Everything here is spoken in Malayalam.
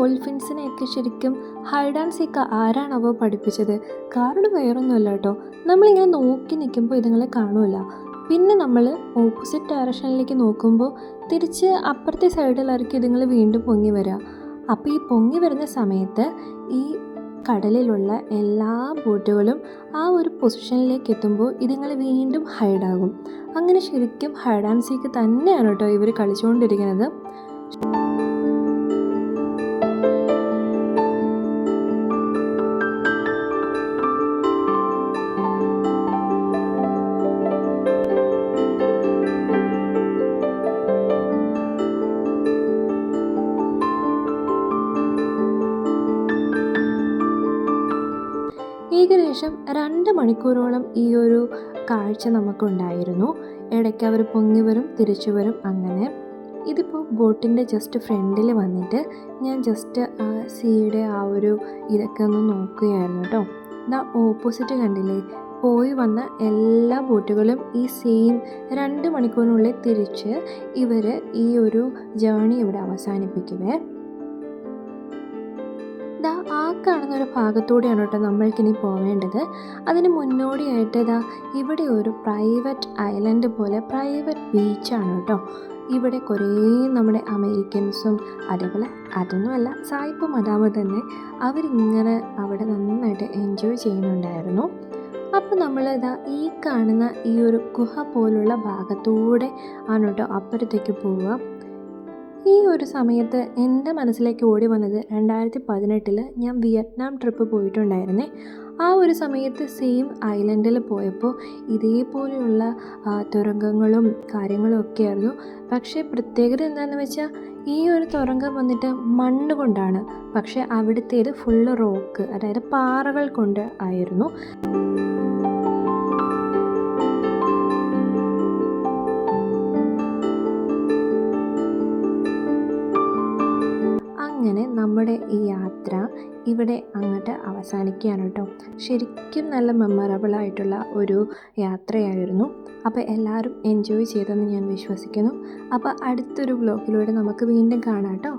ഡോൾഫിൻസിനെയൊക്കെ ശരിക്കും ഹൈഡ് ആൻഡ് സീക്ക് ആരാണവോ പഠിപ്പിച്ചത്? കാരണം വേറൊന്നുമല്ല കേട്ടോ, നമ്മളിങ്ങനെ നോക്കി നിൽക്കുമ്പോൾ ഇതുങ്ങളെ കാണൂല. പിന്നെ നമ്മൾ ഓപ്പോസിറ്റ് ഡയറക്ഷനിലേക്ക് നോക്കുമ്പോൾ തിരിച്ച് അപ്പുറത്തെ സൈഡിലായിരിക്കും ഇതുങ്ങൾ വീണ്ടും പൊങ്ങി വരിക. അപ്പോൾ ഈ പൊങ്ങി വരുന്ന സമയത്ത് ഈ കടലിലുള്ള എല്ലാ ബോട്ടുകളും ആ ഒരു പൊസിഷനിലേക്ക് എത്തുമ്പോൾ ഇതുങ്ങൾ വീണ്ടും ഹൈഡാകും. അങ്ങനെ ശരിക്കും ഹൈഡ് ആൻഡ് സീക്ക് തന്നെയാണ് കേട്ടോ ഇവർ കളിച്ചുകൊണ്ടിരിക്കുന്നത്. ഏകദേശം 2 മണിക്കൂറോളം ഈ ഒരു കാഴ്ച നമുക്കുണ്ടായിരുന്നു. ഇടയ്ക്ക് അവർ പൊങ്ങി വരും, തിരിച്ചു വരും. അങ്ങനെ ഇതിപ്പോൾ ബോട്ടിൻ്റെ ജസ്റ്റ് ഫ്രണ്ടിൽ വന്നിട്ട് ഞാൻ ജസ്റ്റ് ആ സീയുടെ ആ ഒരു ഇതൊക്കെ ഒന്ന് നോക്കുകയായിരുന്നു കേട്ടോ. ഇതാ ഓപ്പോസിറ്റ് കണ്ടില്ലേ, പോയി വന്ന എല്ലാ ബോട്ടുകളും ഈ സെയിം 2 മണിക്കൂറിനുള്ളിൽ തിരിച്ച് ഇവർ ഈ ഒരു ജേണി ഇവിടെ അവസാനിപ്പിക്കുവേ. ആ കാണുന്ന ഒരു ഭാഗത്തൂടെയാണ് കേട്ടോ നമ്മൾക്കിനി പോവേണ്ടത്. അതിന് മുന്നോടിയായിട്ട് ഇവിടെ ഒരു പ്രൈവറ്റ് ഐലൻഡ് പോലെ പ്രൈവറ്റ് ബീച്ചാണ് കേട്ടോ. ഇവിടെ കുറേ നമ്മുടെ അമേരിക്കൻസും അതേപോലെ അതൊന്നുമല്ല സായിപ്പ് മദാമ തന്നെ അവരിങ്ങനെ അവിടെ നന്നായിട്ട് എൻജോയ് ചെയ്യുന്നുണ്ടായിരുന്നു. അപ്പോൾ നമ്മൾ ഈ കാണുന്ന ഈ ഒരു ഗുഹ പോലുള്ള ഭാഗത്തൂടെ ആണ് കേട്ടോ അപ്പുറത്തേക്ക് പോവുക. ഈ ഒരു സമയത്ത് എൻ്റെ മനസ്സിലേക്ക് ഓടി വന്നത് 2018 ഞാൻ വിയറ്റ്നാം ട്രിപ്പ് പോയിട്ടുണ്ടായിരുന്നേ. ആ ഒരു സമയത്ത് സെയിം ഐലൻഡിൽ പോയപ്പോൾ ഇതേപോലെയുള്ള തുരങ്കങ്ങളും കാര്യങ്ങളും ഒക്കെ ആയിരുന്നു. പക്ഷേ പ്രത്യേകത എന്താണെന്ന് വെച്ചാൽ ഈ ഒരു തുരങ്കം വന്നിട്ട് മണ്ണ് കൊണ്ടാണ്, പക്ഷേ അവിടുത്തേത് ഫുള്ള് റോക്ക്, അതായത് പാറകൾ കൊണ്ട് ആയിരുന്നു. അങ്ങനെ നമ്മുടെ ഈ യാത്ര ഇവിടെ അങ്ങോട്ട് അവസാനിക്കുകയാണ് കേട്ടോ. ശരിക്കും നല്ല മെമ്മറബിൾ ആയിട്ടുള്ള ഒരു യാത്രയായിരുന്നു. അപ്പോൾ എല്ലാവരും എൻജോയ് ചെയ്തെന്ന് ഞാൻ വിശ്വസിക്കുന്നു. അപ്പോൾ അടുത്തൊരു വ്ലോഗിലൂടെ നമുക്ക് വീണ്ടും കാണാം കേട്ടോ.